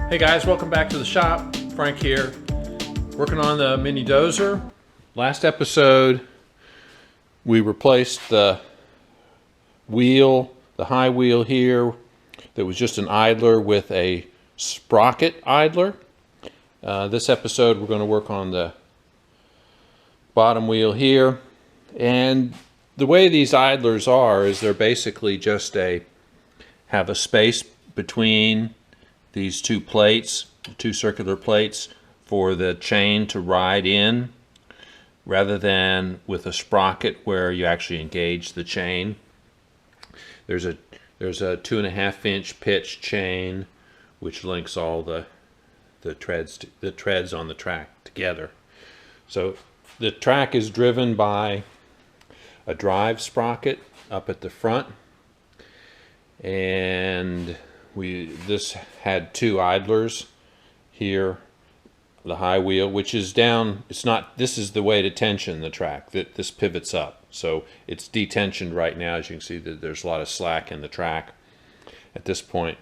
Hey guys, welcome back to the shop. Frank here, working on the mini dozer. Last episode, we replaced the wheel, the high wheel here, that was just an idler with a sprocket idler. This episode, we're going to work on the bottom wheel here. And the way these idlers are is they're basically just have a space between these two plates, two circular plates, for the chain to ride in, rather than with a sprocket where you actually engage the chain. There's a 2.5-inch pitch chain which links all the treads on the track together. So the track is driven by a drive sprocket up at the front, and this had two idlers here, the high wheel, which is down. This is the way to tension the track. This pivots up, so it's detensioned right now. As you can see, that there's a lot of slack in the track at this point.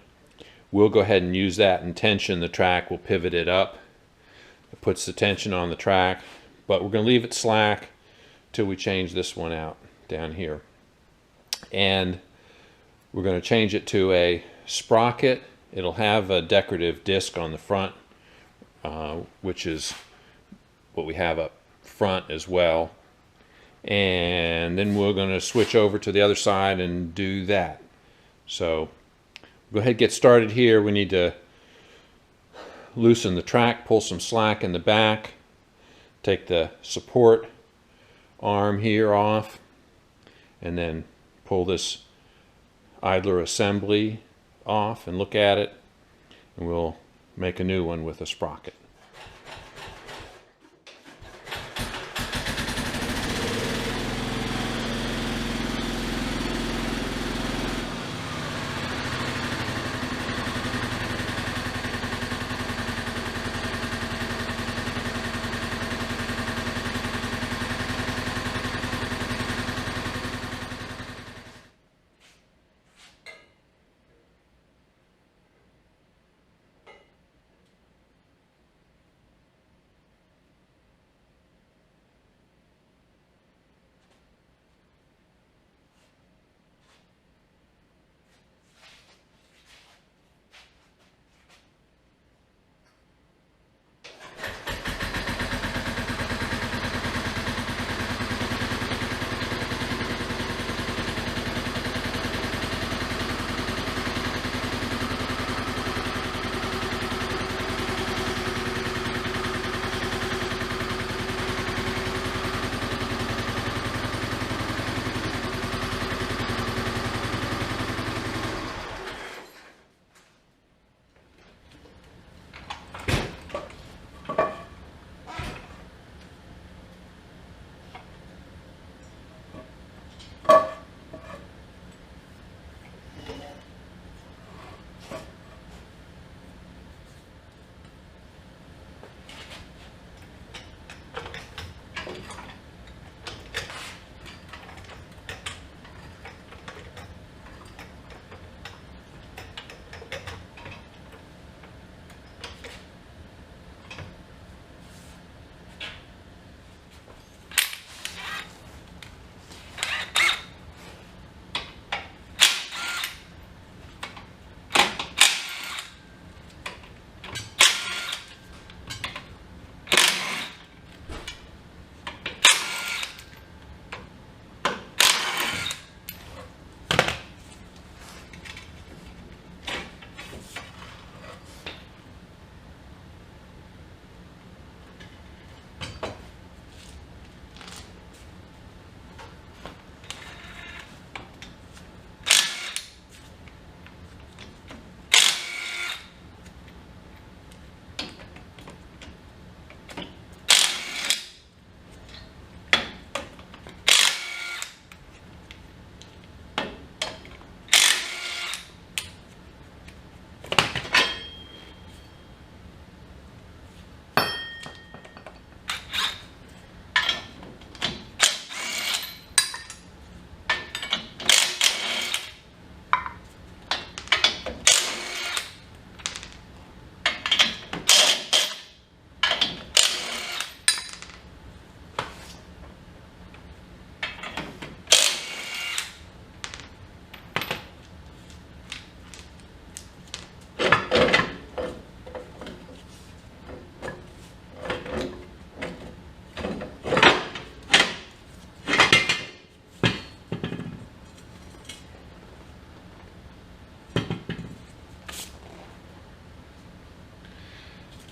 We'll go ahead and use that and tension the track. We'll pivot it up. It puts the tension on the track, but we're going to leave it slack till we change this one out down here. And we're going to change it to a sprocket. It'll have a decorative disc on the front, which is what we have up front as well. And then we're going to switch over to the other side and do that. So go ahead and get started here. We need to loosen the track, pull some slack in the back, take the support arm here off, and then pull this idler assembly off and look at it, and we'll make a new one with a sprocket.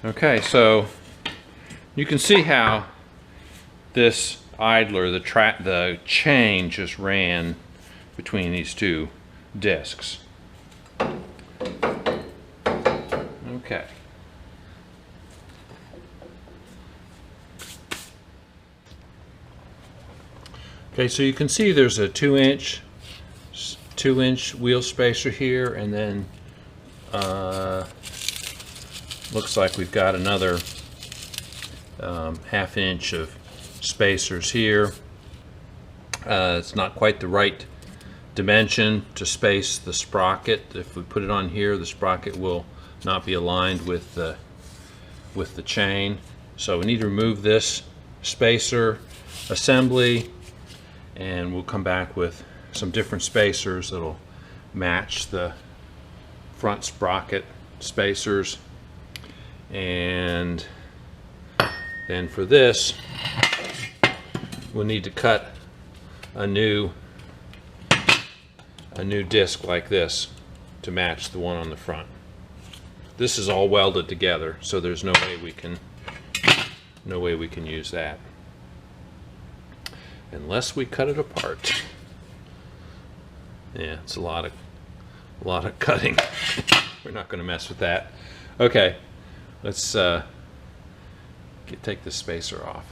Okay, so you can see how this idler, the chain just ran between these two discs. Okay. Okay, so you can see there's a 2-inch wheel spacer here, and then looks like we've got another 1/2 inch of spacers here. It's not quite the right dimension to space the sprocket. If we put it on here, the sprocket will not be aligned with the chain. So we need to remove this spacer assembly, and we'll come back with some different spacers that'll match the front sprocket spacers. And then for this, we'll need to cut a new disc like this to match the one on the front. This is all welded together, so there's no way we can use that unless we cut it apart. Yeah, it's a lot of cutting. We're not going to mess with that. Okay, let's take this spacer off.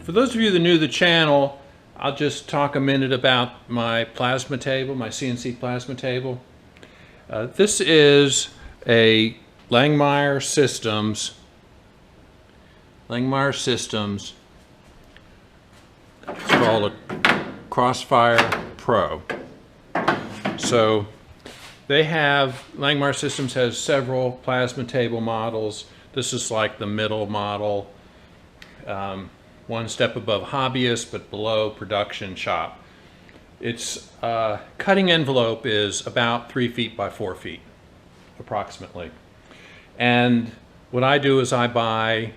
For those of you that are new to the channel, I'll just talk a minute about my plasma table, my CNC plasma table. This is a Langmuir Systems. It's called a Crossfire Pro. So they have, Langmuir Systems has several plasma table models. This is like the middle model, one step above hobbyist, but below production shop. Its cutting envelope is about 3 feet by 4 feet, approximately. And what I do is I buy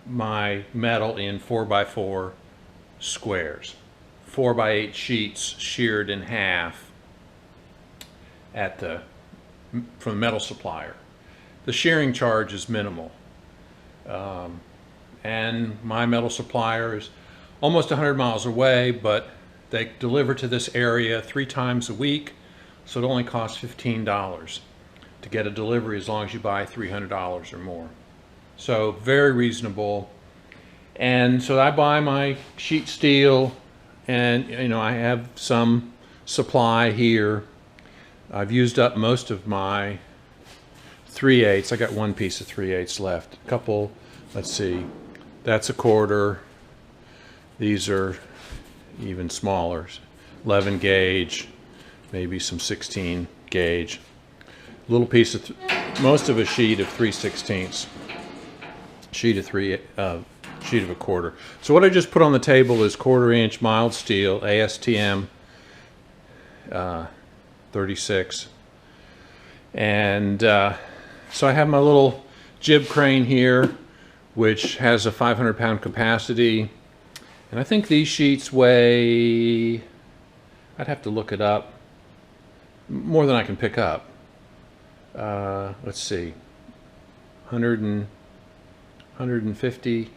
my metal in 4x4 squares, 4x8 sheets sheared in half from the metal supplier. The shearing charge is minimal. And my metal supplier is almost 100 miles away, but they deliver to this area 3 times a week, so it only costs $15 to get a delivery as long as you buy $300 or more. So very reasonable. And so I buy my sheet steel, and I have some supply here. I've used up most of my 3/8. I got one piece of 3/8 left. A couple, let's see, that's a quarter. These are even smaller, 11 gauge, maybe some 16 gauge. Little piece of, most of a sheet of 3/16, sheet of a quarter. So what I just put on the table is 1/4 inch mild steel, ASTM 36. And so I have my little jib crane here, which has a 500-pound capacity. And I think these sheets weigh, I'd have to look it up, more than I can pick up. Let's see, 150,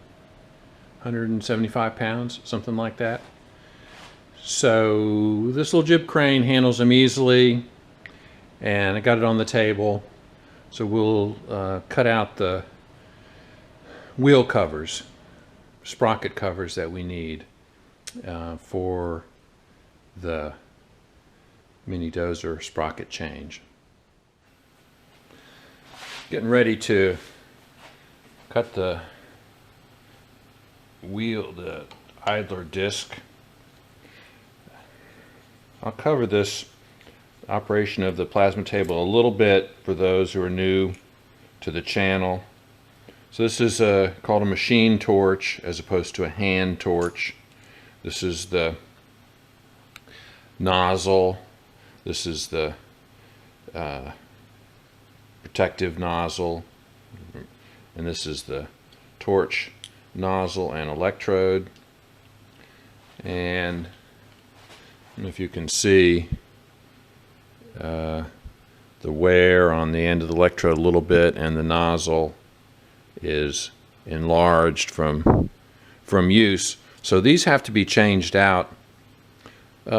175 pounds, something like that. So this little jib crane handles them easily, and I got it on the table. So we'll cut out the wheel covers, sprocket covers that we need for the mini dozer sprocket change. Getting ready to cut the wheel, the idler disc. I'll cover this operation of the plasma table a little bit for those who are new to the channel. So this is called a machine torch as opposed to a hand torch. This is the nozzle. This is the protective nozzle. And this is the torch nozzle and electrode. And I don't know if you can see the wear on the end of the electrode a little bit, and the nozzle is enlarged from use. So these have to be changed out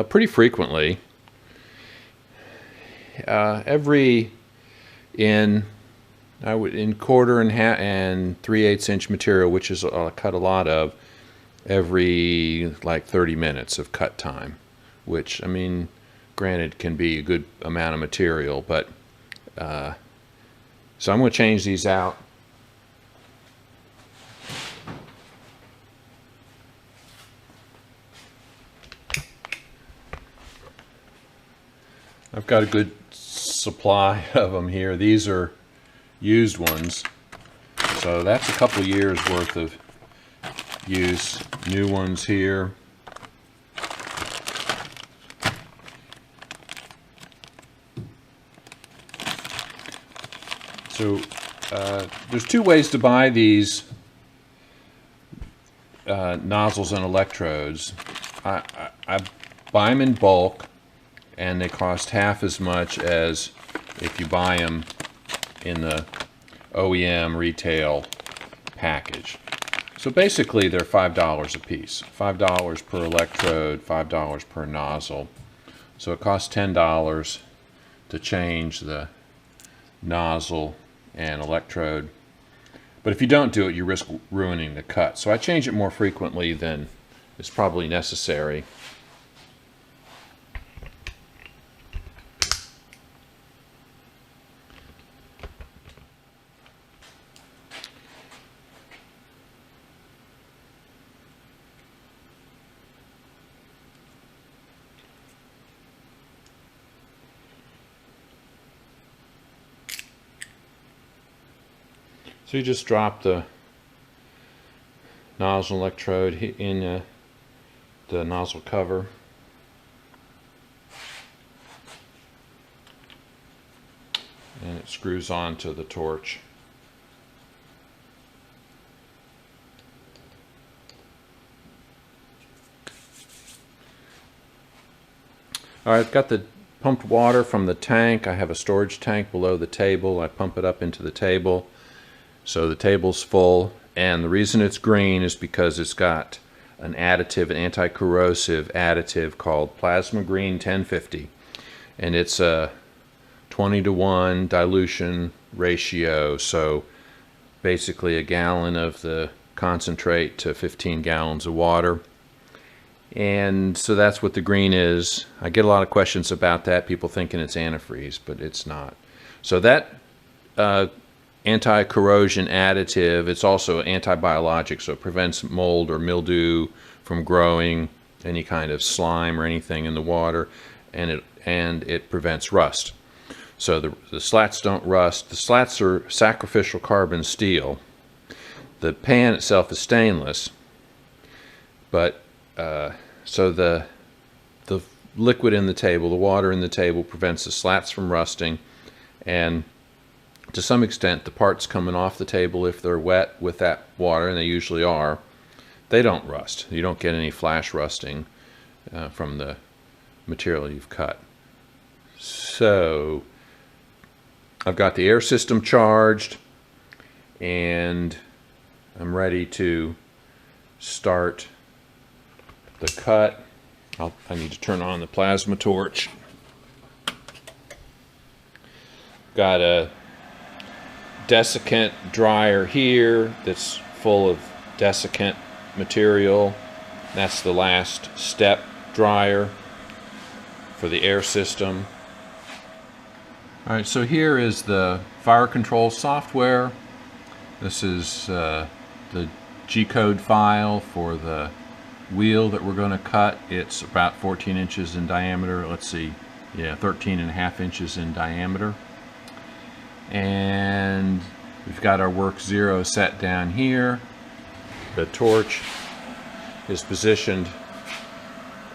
pretty frequently. In 1/4 and 3/8 inch material, which is cut a lot of, every like 30 minutes of cut time, which, I mean, granted, can be a good amount of material, but so I'm going to change these out. I've got a good supply of them here. These are used ones, so that's a couple years worth of use. New ones here. So there's 2 ways to buy these nozzles and electrodes. I buy them in bulk, and they cost half as much as if you buy them in the OEM retail package. So basically they're $5 a piece. $5 per electrode, $5 per nozzle. So it costs $10 to change the nozzle and electrode. But if you don't do it, you risk ruining the cut. So I change it more frequently than is probably necessary. So you just drop the nozzle electrode in the nozzle cover. And it screws onto the torch. All right, I've got the pumped water from the tank. I have a storage tank below the table. I pump it up into the table. So the table's full, and the reason it's green is because it's got an additive, an anti-corrosive additive called Plasma Green 1050, and it's a 20-to-1 dilution ratio, so basically a gallon of the concentrate to 15 gallons of water. And so that's what the green is. I get a lot of questions about that, people thinking it's antifreeze, but it's not. So that anti-corrosion additive, it's also anti-biologic, so it prevents mold or mildew from growing, any kind of slime or anything in the water, and it prevents rust. So the slats don't rust. The slats are sacrificial carbon steel. The pan itself is stainless, but so the liquid in the table, the water in the table, prevents the slats from rusting, and to some extent the parts coming off the table, if they're wet with that water, and they usually are, they don't rust. You don't get any flash rusting from the material you've cut. So I've got the air system charged, and I'm ready to start the cut. I need to turn on the plasma torch. Got a desiccant dryer here that's full of desiccant material. That's the last step dryer for the air system. Alright, so here is the fire control software. This is the G-code file for the wheel that we're going to cut. It's about 14 inches in diameter. Let's see, yeah, 13.5 inches in diameter. And we've got our work 0 set down here. The torch is positioned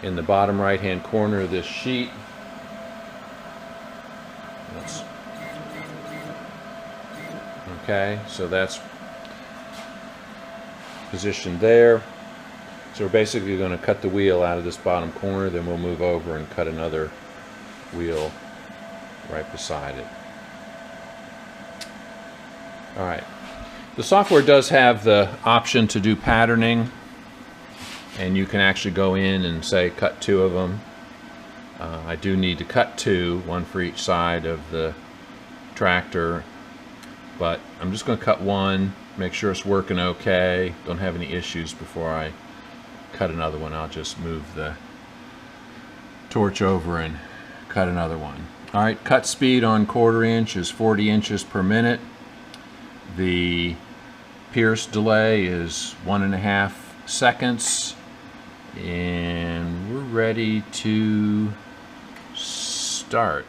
in the bottom right hand corner of this sheet. Okay, so that's positioned there. So we're basically going to cut the wheel out of this bottom corner, then we'll move over and cut another wheel right beside it. Alright, the software does have the option to do patterning, and you can actually go in and say cut 2 of them. I do need to cut 2, one for each side of the tractor, but I'm just going to cut 1, make sure it's working okay, don't have any issues before I cut another one. I'll just move the torch over and cut another one. Alright, cut speed on 1/4 inch is 40 inches per minute. The pierce delay is 1.5 seconds, and we're ready to start.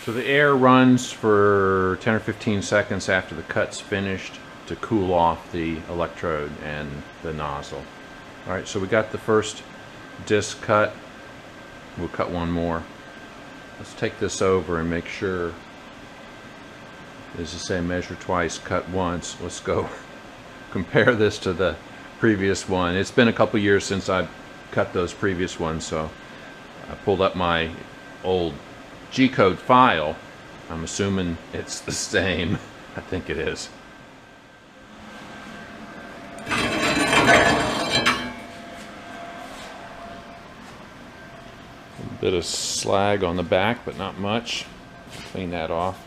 So the air runs for 10 or 15 seconds after the cut's finished to cool off the electrode and the nozzle. Alright, so we got the first disc cut. We'll cut one more. Let's take this over and make sure, as I say, measure twice, cut once. Let's go compare this to the previous one. It's been a couple years since I've cut those previous ones, so I pulled up my old G-code file. I'm assuming it's the same. I think it is. A bit of slag on the back, but not much. Clean that off.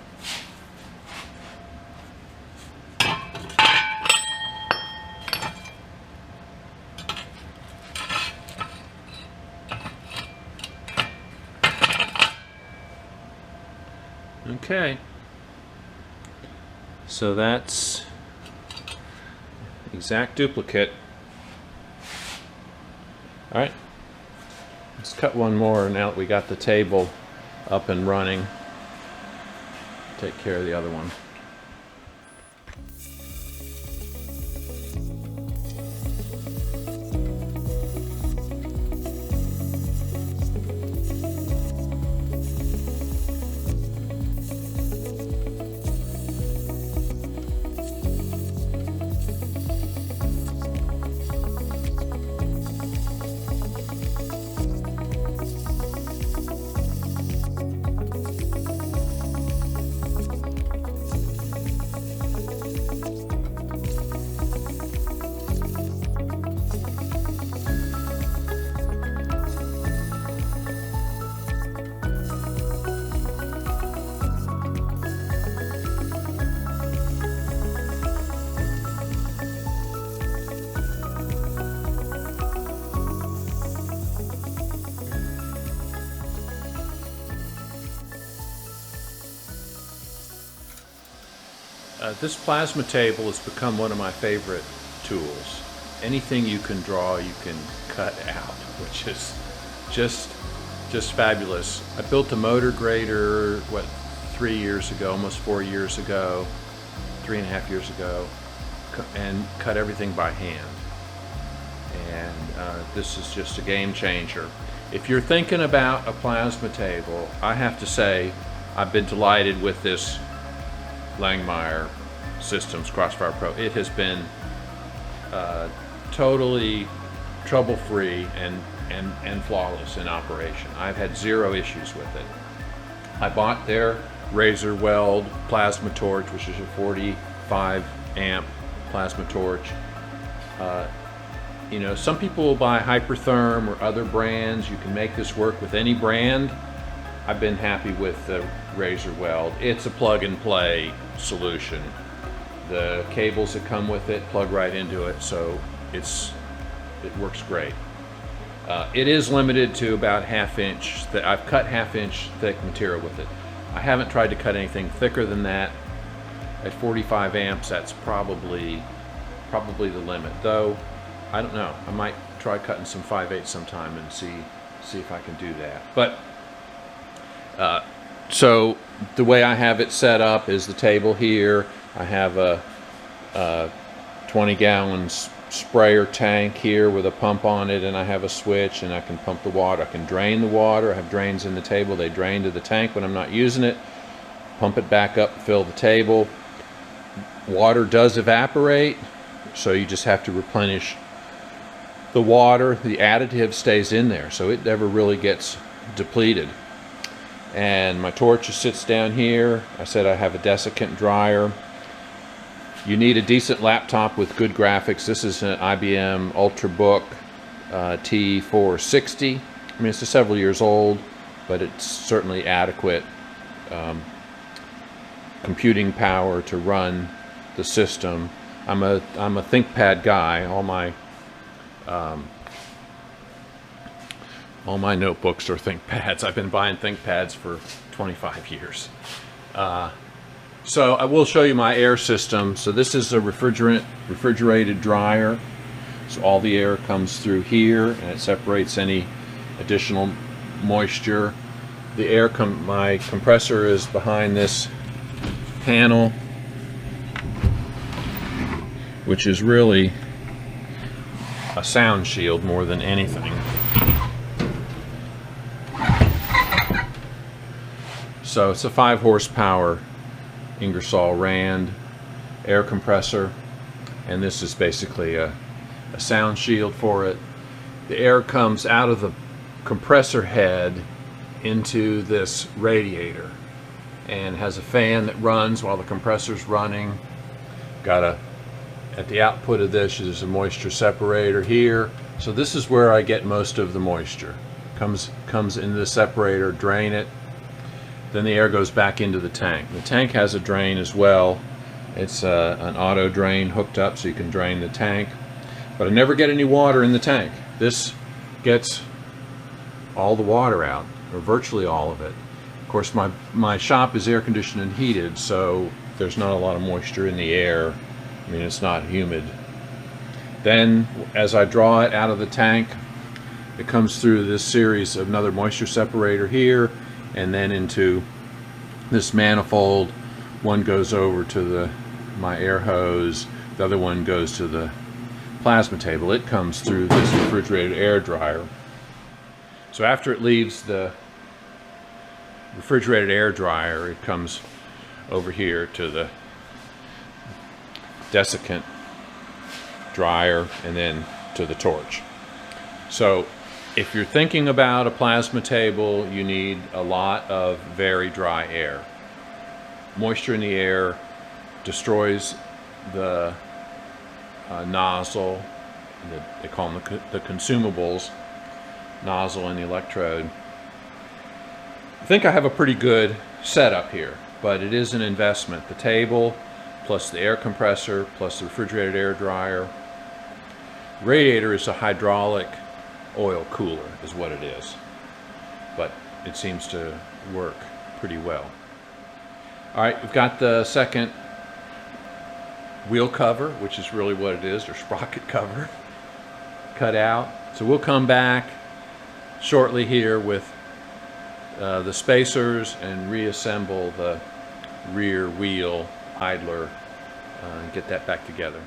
Okay, so that's exact duplicate. Alright, let's cut one more now that we got the table up and running. Take care of the other one. This plasma table has become one of my favorite tools. Anything you can draw, you can cut out, which is just fabulous. I built a motor grader, 3 years ago, almost 4 years ago, 3.5 years ago, and cut everything by hand. And this is just a game changer. If you're thinking about a plasma table, I have to say I've been delighted with this Langmuir Systems Crossfire Pro. It has been totally trouble-free and flawless in operation. I've had zero issues with it. I bought their razor weld plasma torch, which is a 45 amp plasma torch. You know, some people will buy Hypertherm or other brands. You can make this work with any brand. I've been happy with the razor weld. It's a plug and play solution. The cables that come with it plug right into it, so it works great. It is limited to about 1/2 inch. I've cut 1/2 inch thick material with it. I haven't tried to cut anything thicker than that. At 45 amps, that's probably the limit. Though, I don't know. I might try cutting some 5/8 sometime and see if I can do that. But so the way I have it set up is the table here. I have a 20-gallon sprayer tank here with a pump on it, and I have a switch, and I can pump the water. I can drain the water. I have drains in the table. They drain to the tank when I'm not using it. Pump it back up, fill the table. Water does evaporate, so you just have to replenish the water. The additive stays in there, so it never really gets depleted. And my torch sits down here. I said I have a desiccant dryer. You need a decent laptop with good graphics. This is an IBM Ultrabook T460. I mean, it's several years old, but it's certainly adequate computing power to run the system. I'm a ThinkPad guy. All my notebooks are ThinkPads. I've been buying ThinkPads for 25 years. So I will show you my air system. So this is a refrigerated dryer. So all the air comes through here, and it separates any additional moisture. my compressor is behind this panel, which is really a sound shield more than anything. So it's a 5 horsepower Ingersoll Rand air compressor, and this is basically a sound shield for it. The air comes out of the compressor head into this radiator and has a fan that runs while the compressor's running. At the output of this is a moisture separator here. So this is where I get most of the moisture. Comes into the separator, drain it, then the air goes back into the tank. The tank has a drain as well. It's an auto drain hooked up so you can drain the tank. But I never get any water in the tank. This gets all the water out, or virtually all of it. Of course, my shop is air conditioned and heated, so there's not a lot of moisture in the air. I mean, it's not humid. Then, as I draw it out of the tank, it comes through this series of another moisture separator here, and then into this manifold. One goes over to my air hose, the other one goes to the plasma table. It comes through this refrigerated air dryer. So after it leaves the refrigerated air dryer, it comes over here to the desiccant dryer and then to the torch. So if you're thinking about a plasma table, you need a lot of very dry air. Moisture in the air destroys the nozzle, they call them the consumables, nozzle and the electrode. I think I have a pretty good setup here, but it is an investment. The table, plus the air compressor, plus the refrigerated air dryer. The radiator is a hydraulic oil cooler, is what it is, but it seems to work pretty well. All right, we've got the second wheel cover, which is really what it is, or sprocket cover, cut out. So we'll come back shortly here with the spacers and reassemble the rear wheel idler and get that back together.